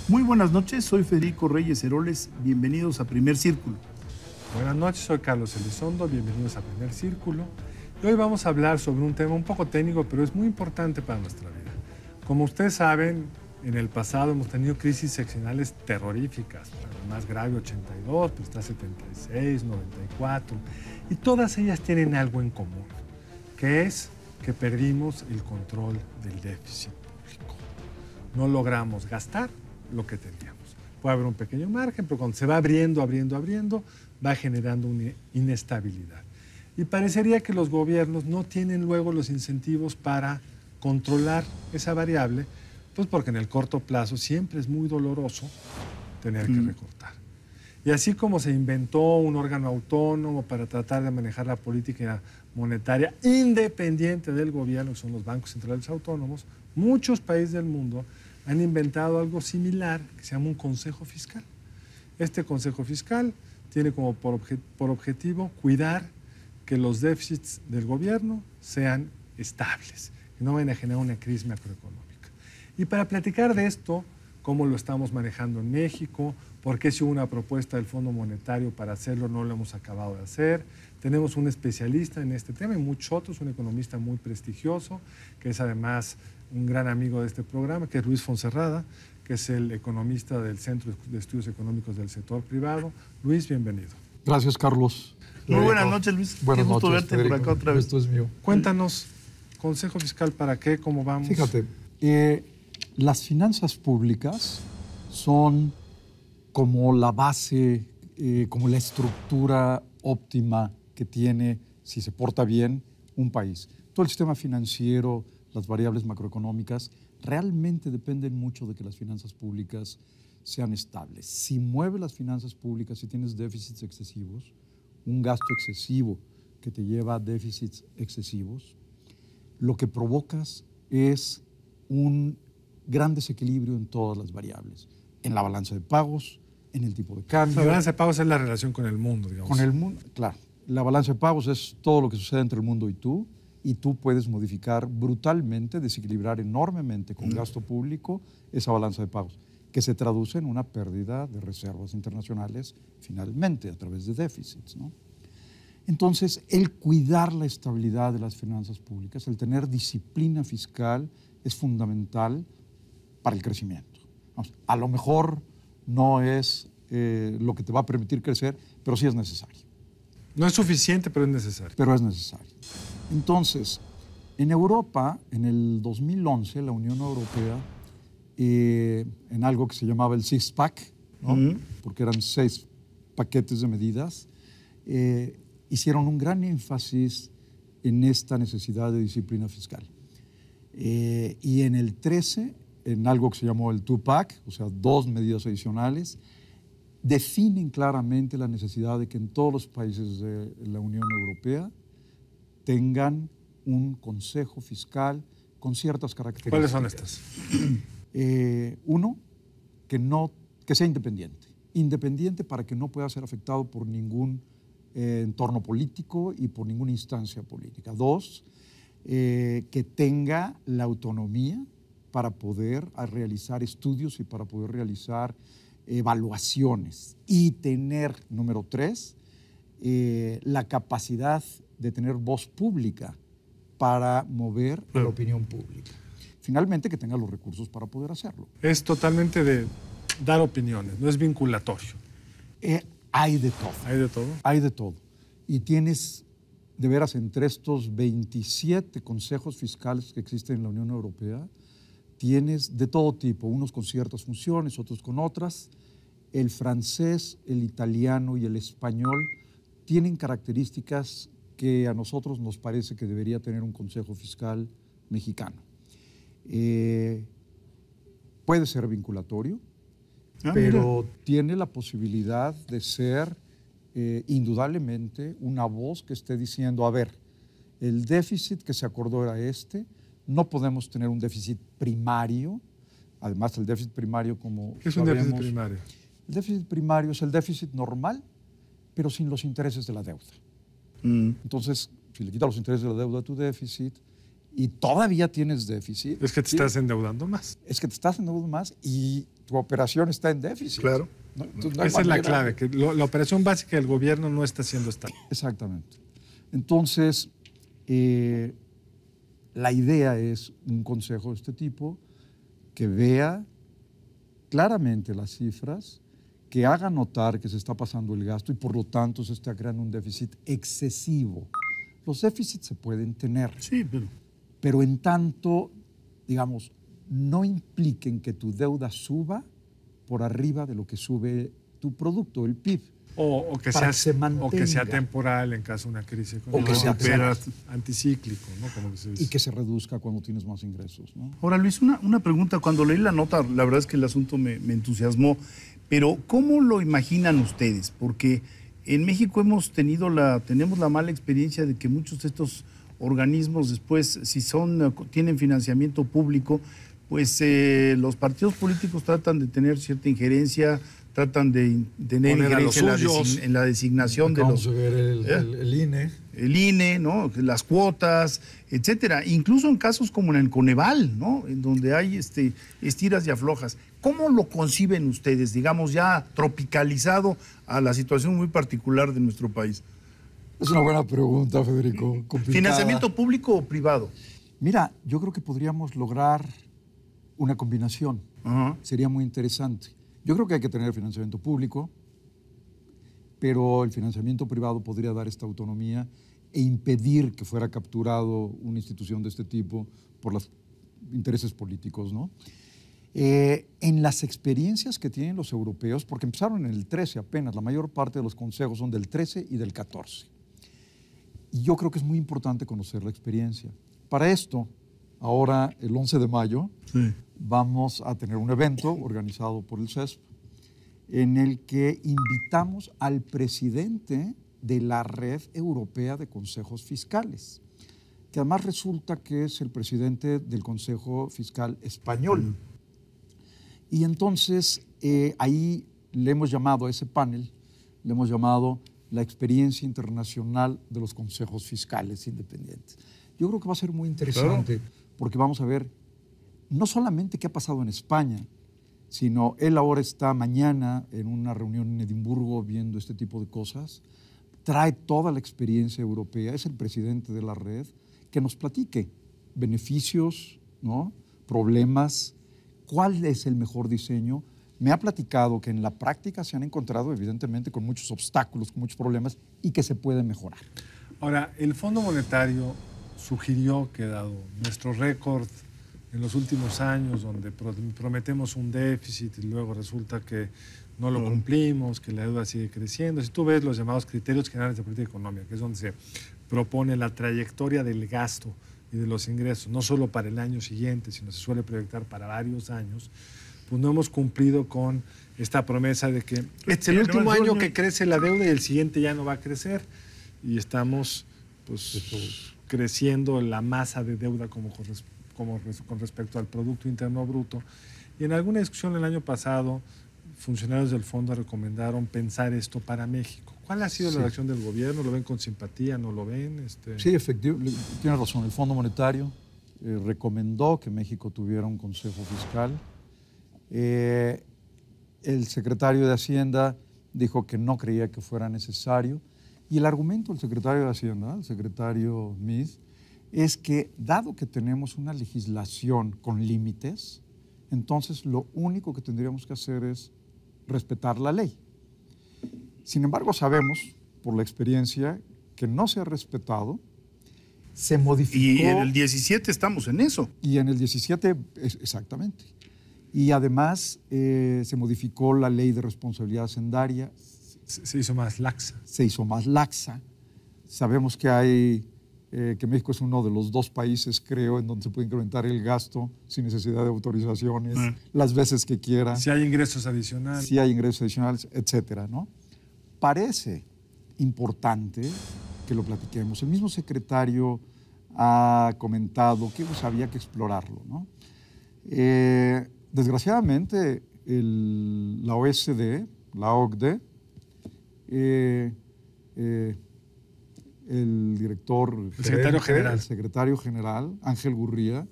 Muy buenas noches, soy Federico Reyes Heroles, bienvenidos a Primer Círculo. Buenas noches, soy Carlos Elizondo, bienvenidos a Primer Círculo. Y hoy vamos a hablar sobre un tema un poco técnico, pero es muy importante para nuestra vida. Como ustedes saben, en el pasado hemos tenido crisis seccionales terroríficas. La más grave 82, pero está 76, 94. Y todas ellas tienen algo en común, que es que perdimos el control del déficit público. No logramos gastar lo que teníamos. Puede haber un pequeño margen, pero cuando se va abriendo, va generando una inestabilidad. Y parecería que los gobiernos no tienen luego los incentivos para controlar esa variable, pues porque en el corto plazo siempre es muy doloroso tener que recortar. Y así como se inventó un órgano autónomo para tratar de manejar la política monetaria independiente del gobierno, que son los bancos centrales autónomos, muchos países del mundo han inventado algo similar que se llama un consejo fiscal. Este consejo fiscal tiene como por objetivo cuidar que los déficits del gobierno sean estables, que no vayan a generar una crisis macroeconómica. Y para platicar de esto, cómo lo estamos manejando en México, por qué si hubo una propuesta del Fondo Monetario para hacerlo, no lo hemos acabado de hacer. Tenemos un especialista en este tema y muchos otros, un economista muy prestigioso, que es además un gran amigo de este programa, que es Luis Fonserrada, que es el economista del Centro de Estudios Económicos del Sector Privado. Luis, bienvenido. Gracias, Carlos. Muy buenas noches, Luis. Buenas Qué gusto noches, verte Federico. por acá otra vez. Esto es mío. Cuéntanos, ¿consejo fiscal para qué? ¿Cómo vamos? Fíjate, las finanzas públicas son como la base, como la estructura óptima que tiene, si se porta bien, un país. Todo el sistema financiero, las variables macroeconómicas, realmente dependen mucho de que las finanzas públicas sean estables. Si mueves las finanzas públicas, si tienes déficits excesivos, un gasto excesivo que te lleva a déficits excesivos, lo que provocas es un gran desequilibrio en todas las variables, en la balanza de pagos, en el tipo de cambio. La balanza de pagos es la relación con el mundo, digamos. Con el mundo, claro. La balanza de pagos es todo lo que sucede entre el mundo y tú puedes modificar brutalmente, desequilibrar enormemente con gasto público esa balanza de pagos, que se traduce en una pérdida de reservas internacionales finalmente a través de déficits, ¿no? Entonces, el cuidar la estabilidad de las finanzas públicas, el tener disciplina fiscal es fundamental para el crecimiento. Vamos, a lo mejor no es lo que te va a permitir crecer, pero sí es necesario. No es suficiente, pero es necesario. Pero es necesario. Entonces, en Europa, en el 2011, la Unión Europea, en algo que se llamaba el Six-Pack, ¿no? Porque eran 6 paquetes de medidas, hicieron un gran énfasis en esta necesidad de disciplina fiscal. Y en el 13, en algo que se llamó el Two-Pack, o sea, 2 medidas adicionales, definen claramente la necesidad de que en todos los países de la Unión Europea tengan un consejo fiscal con ciertas características. ¿Cuáles son estas? Uno, que sea independiente. Independiente para que no pueda ser afectado por ningún entorno político y por ninguna instancia política. 2, que tenga la autonomía para poder realizar estudios y para poder realizar evaluaciones. Y tener, número 3, la capacidad de tener voz pública para mover la opinión pública. Finalmente, que tenga los recursos para poder hacerlo. Es totalmente de dar opiniones, no es vinculatorio. Hay de todo. ¿Hay de todo? Hay de todo. Y tienes, de veras, entre estos 27 consejos fiscales que existen en la Unión Europea, tienes de todo tipo, unos con ciertas funciones, otros con otras. El francés, el italiano y el español tienen características que a nosotros nos parece que debería tener un consejo fiscal mexicano. Puede ser vinculatorio, pero tiene la posibilidad de ser indudablemente una voz que esté diciendo, a ver, el déficit que se acordó era este, no podemos tener un déficit primario, además el déficit primario como ¿Qué es un déficit primario? El déficit primario es el déficit normal, pero sin los intereses de la deuda. Entonces, si le quitas los intereses de la deuda a tu déficit, y todavía tienes déficit. Es que te estás endeudando más. Es que te estás endeudando más y tu operación está en déficit. Claro. ¿No? Entonces, no hay Esa es la manera. clave, que la operación básica del gobierno no está siendo estable. Exactamente. Entonces, la idea es un consejo de este tipo que vea claramente las cifras, que haga notar que se está pasando el gasto y por lo tanto se está creando un déficit excesivo. Los déficits se pueden tener, Sí, pero en tanto, digamos, no impliquen que tu deuda suba por arriba de lo que sube tu producto, el PIB. O que Para sea, que se mantenga. o que sea temporal en caso de una crisis económica. O que sea pero anticíclico, ¿no? Como que se dice. Y que se reduzca cuando tienes más ingresos, ¿no? Ahora, Luis, una pregunta. Cuando leí la nota, la verdad es que el asunto me entusiasmó, pero ¿cómo lo imaginan ustedes? Porque en México tenemos la mala experiencia de que muchos de estos organismos después, si tienen financiamiento público, pues los partidos políticos tratan de tener cierta injerencia, tratan de tener Poner a injerencia los suyos. en la designación de los... Vamos a ver el INE. El INE, ¿no? Las cuotas, etcétera. Incluso en casos como en el Coneval, ¿no? En donde hay estiras y aflojas. ¿Cómo lo conciben ustedes, digamos, ya tropicalizado a la situación muy particular de nuestro país? Es una buena pregunta, Federico. Complicada. ¿Financiamiento público o privado? Mira, yo creo que podríamos lograr una combinación. Ajá. Sería muy interesante. Yo creo que hay que tener financiamiento público, pero el financiamiento privado podría dar esta autonomía e impedir que fuera capturado una institución de este tipo por los intereses políticos, ¿no? En las experiencias que tienen los europeos, porque empezaron en el 13 apenas, la mayor parte de los consejos son del 13 y del 14. Y yo creo que es muy importante conocer la experiencia. Para esto, ahora, el 11 de mayo, Sí. vamos a tener un evento organizado por el CESP en el que invitamos al presidente de la Red Europea de Consejos Fiscales, que además resulta que es el presidente del Consejo Fiscal Español. Y entonces ahí le hemos llamado a ese panel, le hemos llamado la experiencia internacional de los consejos fiscales independientes. Yo creo que va a ser muy interesante porque vamos a ver no solamente qué ha pasado en España, sino él ahora está mañana en una reunión en Edimburgo viendo este tipo de cosas, trae toda la experiencia europea, es el presidente de la red, que nos platique beneficios, ¿no? Problemas, cuál es el mejor diseño. Me ha platicado que en la práctica se han encontrado evidentemente con muchos obstáculos, con muchos problemas y que se puede mejorar. Ahora, el Fondo Monetario sugirió que dado nuestro récord en los últimos años, donde prometemos un déficit y luego resulta que no lo cumplimos, que la deuda sigue creciendo. Si tú ves los llamados criterios generales de política económica, que es donde se propone la trayectoria del gasto y de los ingresos, no solo para el año siguiente, sino se suele proyectar para varios años, pues no hemos cumplido con esta promesa de que es el último año que crece la deuda y el siguiente ya no va a crecer. Y estamos pues, creciendo la masa de deuda con respecto al Producto Interno Bruto. Y en alguna discusión el año pasado, funcionarios del fondo recomendaron pensar esto para México. ¿Cuál ha sido la reacción del gobierno? ¿Lo ven con simpatía? ¿No lo ven? Sí, efectivamente, tiene razón. El Fondo Monetario recomendó que México tuviera un consejo fiscal. El secretario de Hacienda dijo que no creía que fuera necesario. Y el argumento del secretario de Hacienda, el secretario Meade, es que dado que tenemos una legislación con límites, entonces lo único que tendríamos que hacer es respetar la ley. Sin embargo, sabemos por la experiencia que no se ha respetado, se modificó. Y en el 17 estamos en eso. Y en el 17, exactamente. Y además se modificó la ley de responsabilidad hacendaria. Se hizo más laxa. Se hizo más laxa. Sabemos que que México es uno de los 2 países, creo, en donde se puede incrementar el gasto sin necesidad de autorizaciones, las veces que quiera. Si hay ingresos adicionales. Si hay ingresos adicionales, etcétera, ¿no? Parece importante que lo platiquemos. El mismo secretario ha comentado que pues, había que explorarlo, ¿no? Desgraciadamente, la OSD, la OCDE, el director El secretario general. El secretario general, Ángel Gurría,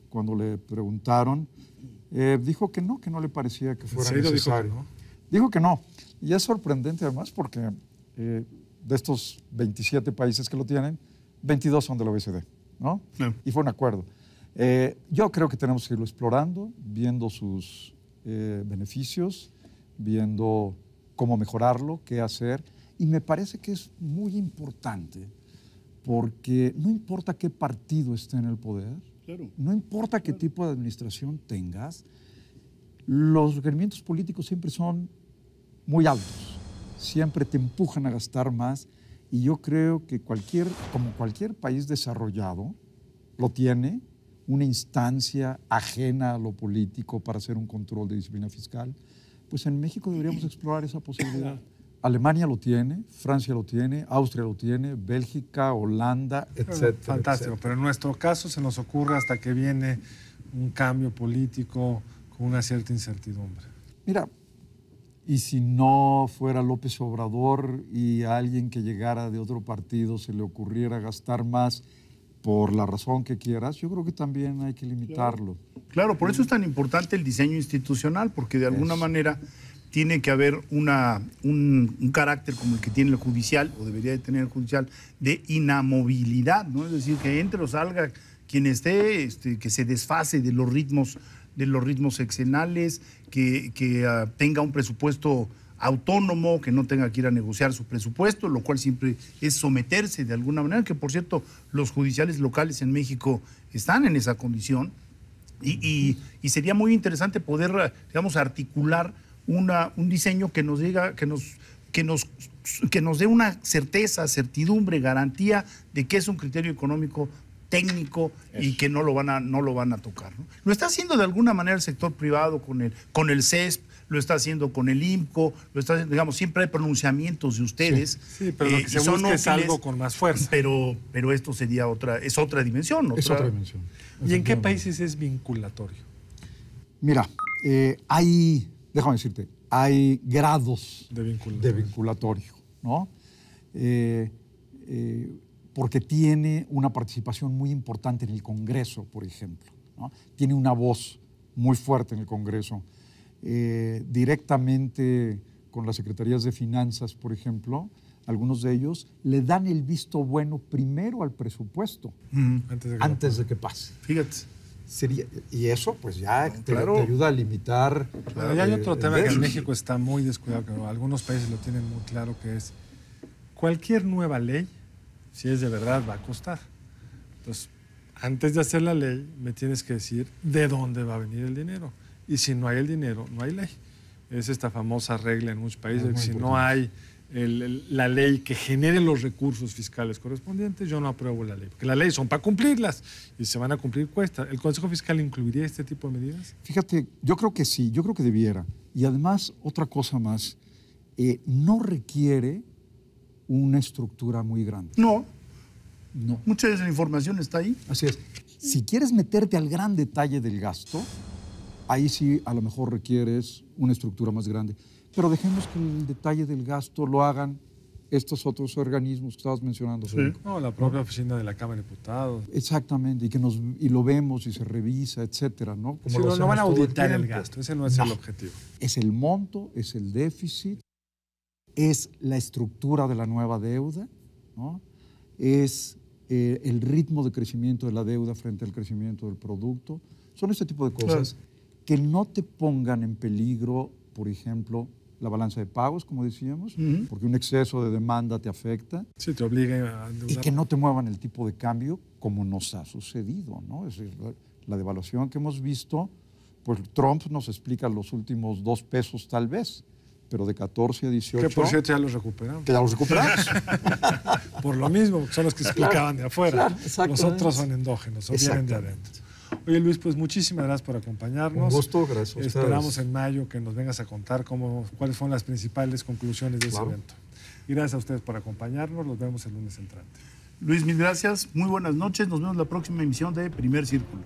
cuando le preguntaron, dijo que no le parecía que fuera necesario. Dijo que no. Y es sorprendente además porque de estos 27 países que lo tienen, 22 son de la OECD, ¿no? Y fue un acuerdo. Yo creo que tenemos que irlo explorando, viendo sus beneficios, viendo cómo mejorarlo, qué hacer. Y me parece que es muy importante porque no importa qué partido esté en el poder, no importa qué tipo de administración tengas, los requerimientos políticos siempre son muy altos, siempre te empujan a gastar más y yo creo que como cualquier país desarrollado lo tiene, una instancia ajena a lo político para hacer un control de disciplina fiscal, pues en México deberíamos explorar esa posibilidad. Alemania lo tiene, Francia lo tiene, Austria lo tiene, Bélgica, Holanda, etcétera. Fantástico, etcétera. pero en nuestro caso se nos ocurre hasta que viene un cambio político con una cierta incertidumbre. Mira, y si no fuera López Obrador y a alguien que llegara de otro partido se le ocurriera gastar más por la razón que quieras, yo creo que también hay que limitarlo. Claro, por eso es tan importante el diseño institucional, porque de alguna manera tiene que haber un carácter como el que tiene el judicial, o debería de tener el judicial, de inamovilidad, ¿no? Es decir, que entre o salga quien esté, que se desfase de los ritmos sexenales, que tenga un presupuesto autónomo, que no tenga que ir a negociar su presupuesto, lo cual siempre es someterse de alguna manera, que por cierto los judiciales locales en México están en esa condición, y sería muy interesante poder, digamos, articular un diseño que nos diga, que nos dé una certidumbre, garantía de que es un criterio económico técnico y que no lo van a tocar, ¿no? Lo está haciendo de alguna manera el sector privado con el CESP, lo está haciendo con el IMCO, lo está haciendo, digamos, siempre hay pronunciamientos de ustedes. Sí, pero lo que se busca es algo con más fuerza. Pero esto sería otra dimensión. Es otra dimensión. ¿Y en qué países es vinculatorio? Mira, déjame decirte, hay grados de vinculatorio, ¿no? Porque tiene una participación muy importante en el Congreso, por ejemplo, ¿no? Tiene una voz muy fuerte en el Congreso. Directamente con las secretarías de Finanzas, por ejemplo, algunos de ellos le dan el visto bueno primero al presupuesto, antes de que pase. Fíjate. Y eso pues ya te ayuda a limitar. Pero ya hay otro tema que en México está muy descuidado, que algunos países lo tienen muy claro, que es cualquier nueva ley, si es de verdad, va a costar. Entonces, antes de hacer la ley, me tienes que decir de dónde va a venir el dinero. Y si no hay el dinero, no hay ley. Es esta famosa regla en muchos países, que si no hay la ley que genere los recursos fiscales correspondientes, yo no apruebo la ley. Porque las leyes son para cumplirlas y se van a cumplir cuesta. ¿El Consejo Fiscal incluiría este tipo de medidas? Fíjate, yo creo que sí, yo creo que debiera. Y además, otra cosa más, no requiere una estructura muy grande. No. Mucha de esa información está ahí. Así es. Si quieres meterte al gran detalle del gasto, ahí sí a lo mejor requieres una estructura más grande. Pero dejemos que el detalle del gasto lo hagan estos otros organismos que estabas mencionando. Sí. No, la propia oficina de la Cámara de Diputados. Exactamente, y lo vemos y se revisa, etcétera, ¿no? Sí, no van a auditar el gasto, ese no es el objetivo. Es el monto, es el déficit, es la estructura de la nueva deuda, ¿no? Es el ritmo de crecimiento de la deuda frente al crecimiento del producto. Son este tipo de cosas que no te pongan en peligro, por ejemplo, la balanza de pagos, como decíamos, porque un exceso de demanda te afecta. Sí, te obliga a endeudar. Y que no te muevan el tipo de cambio como nos ha sucedido, ¿no? Es decir, la devaluación que hemos visto, pues Trump nos explica los últimos 2 pesos tal vez, pero de 14 a 18... Que por cierto ya los recuperamos. Que ya los recuperamos. Por lo mismo, son los que se explicaban de afuera. Claro, los otros son endógenos, o vienen de adentro. Oye, Luis, pues muchísimas gracias por acompañarnos. Un gusto, gracias a ustedes. Esperamos en mayo que nos vengas a contar cuáles fueron las principales conclusiones de ese evento. Y gracias a ustedes por acompañarnos. Los vemos el lunes entrante. Luis, mil gracias. Muy buenas noches. Nos vemos en la próxima emisión de Primer Círculo.